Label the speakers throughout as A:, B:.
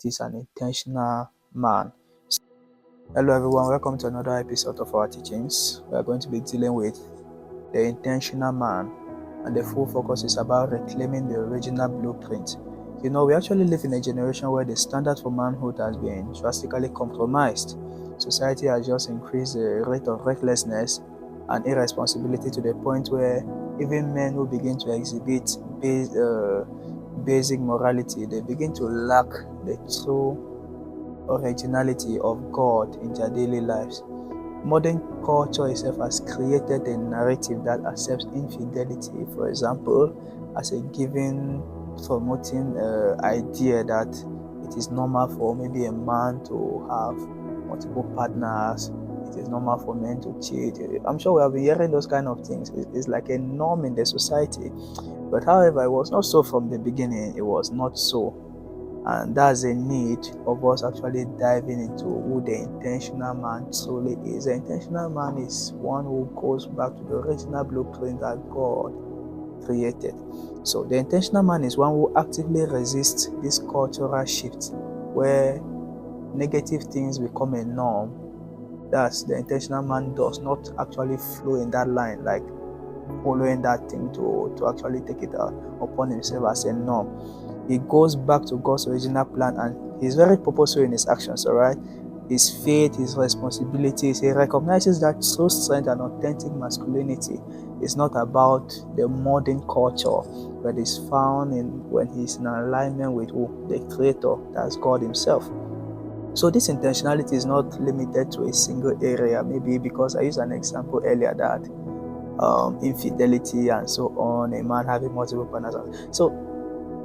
A: is an intentional man. Hello, everyone. Welcome to another episode of our teachings. We are going to be dealing with the intentional man, and the full focus is about reclaiming the original blueprint. We actually live in a generation where the standard for manhood has been drastically compromised. Society has just increased the rate of recklessness and irresponsibility to the point where even men who begin to exhibit basic morality, they begin to lack the true originality of God in their daily lives. Modern culture itself has created a narrative that accepts infidelity, for example, as a given, promoting idea that it is normal for maybe a man to have multiple partners. It is normal for men to cheat. I'm sure we have been hearing those kind of things. It's like a norm in the society. But however, it was not so from the beginning. It was not so. And that's a need of us actually diving into who the intentional man truly is. The intentional man is one who goes back to the original blueprint that God created. So the intentional man is one who actively resists this cultural shift where negative things become a norm. That's the intentional man does not actually flow in that line, like following that thing to actually take it upon himself as a norm. He goes back to God's original plan, and he's very purposeful in his actions, all right? His faith, his responsibilities, he recognizes that true strength and authentic masculinity is not about the modern culture, but is found in when he's in alignment with the Creator, that's God himself. So this intentionality is not limited to a single area, maybe because I used an example earlier that infidelity and so on, a man having multiple partners. So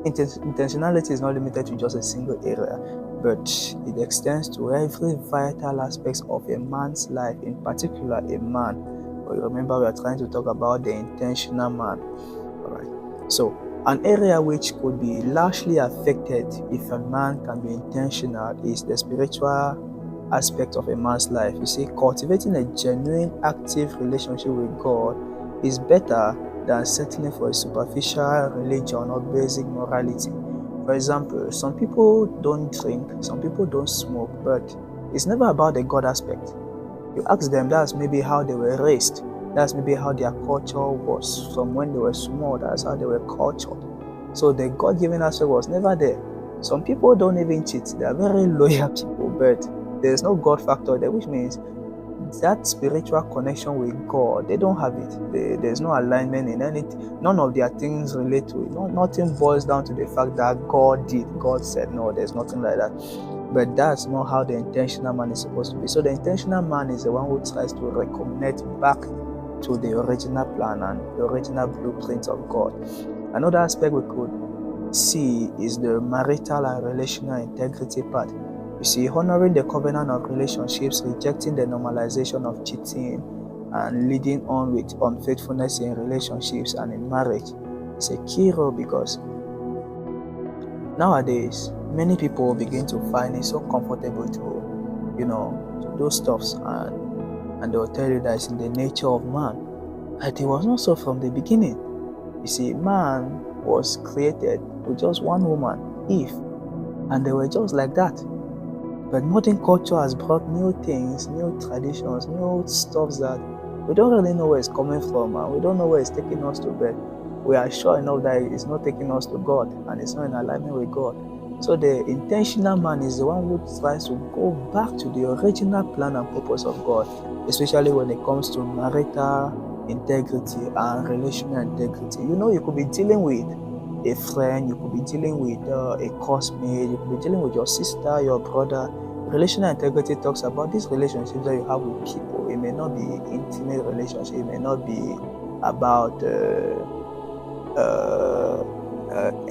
A: intentionality is not limited to just a single area, but it extends to every vital aspect of a man's life, in particular a man. But remember, we are trying to talk about the intentional man. All right. So an area which could be largely affected if a man can be intentional is the spiritual aspect of a man's life. You see, cultivating a genuine, active relationship with God is better than settling for a superficial religion or basic morality. For example, some people don't drink, some people don't smoke, but it's never about the God aspect. You ask them, that's maybe how they were raised. That's maybe how their culture was from when they were small. That's how they were cultured. So the God-given aspect was never there. Some people don't even cheat. They are very loyal people, but there's no God factor there, which means that spiritual connection with God, they don't have it. There's no alignment in anything. None of their things relate to it. Nothing boils down to the fact that God did. God said, no, there's nothing like that. But that's not how the intentional man is supposed to be. So the intentional man is the one who tries to reconnect back to the original plan and the original blueprint of God. Another aspect we could see is the marital and relational integrity part. You see, honoring the covenant of relationships, rejecting the normalization of cheating, and leading on with unfaithfulness in relationships and in marriage is a key role, because nowadays many people begin to find it so comfortable to do stuffs, and they'll tell you that it's in the nature of man. But it was not so from the beginning. You see, man was created with just one woman, Eve, and they were just like that. But modern culture has brought new things, new traditions, new stuff that we don't really know where it's coming from, and we don't know where it's taking us to, but we are sure enough that it's not taking us to God, and it's not in alignment with God. So the intentional man is the one who tries to go back to the original plan and purpose of God, especially when it comes to marital integrity and relational integrity. You could be dealing with a friend, you could be dealing with a classmate, you could be dealing with your sister, your brother. Relational integrity talks about these relationships that you have with people. It may not be intimate relationship, it may not be about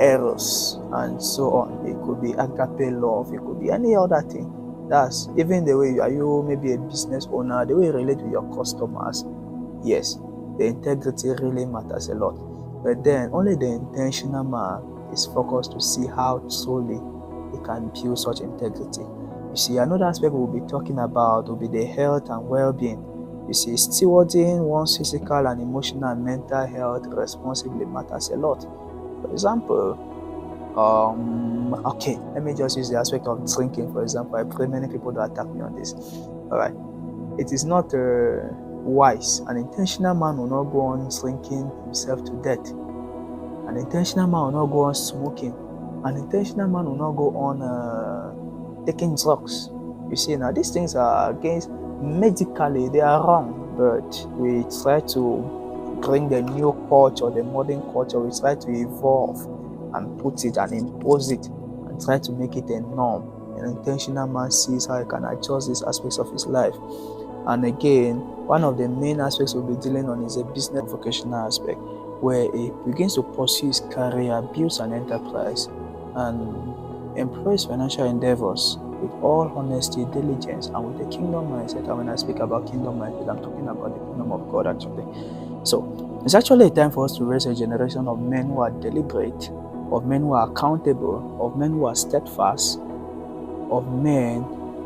A: eros and so on. It could be agape love, it could be any other thing. That's even the way you maybe a business owner, the way you relate with your customers. Yes, the integrity really matters a lot. But then only the intentional man is focused to see how truly he can build such integrity. You see, another aspect we'll be talking about will be the health and well-being. You see, stewarding one's physical and emotional and mental health responsibly matters a lot. For example, Okay, let me just use the aspect of drinking, for example. I pray many people don't attack me on this. All right, it is not wise. An intentional man will not go on drinking himself to death. An intentional man will not go on smoking. An intentional man will not go on taking drugs. You see, now these things are against, medically they are wrong, but we try to bring the new culture, the modern culture. We try to evolve and put it and impose it and try to make it a norm. An intentional man sees how he can adjust these aspects of his life. And again, one of the main aspects we'll be dealing on is a business vocational aspect, where he begins to pursue his career, builds an enterprise, and employs financial endeavors with all honesty, diligence, and with the kingdom mindset. And when I speak about kingdom mindset, I'm talking about the kingdom of God actually. So it's actually a time for us to raise a generation of men who are deliberate, of men who are accountable, of men who are steadfast, of men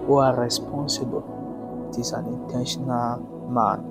A: who are responsible. It is an intentional man.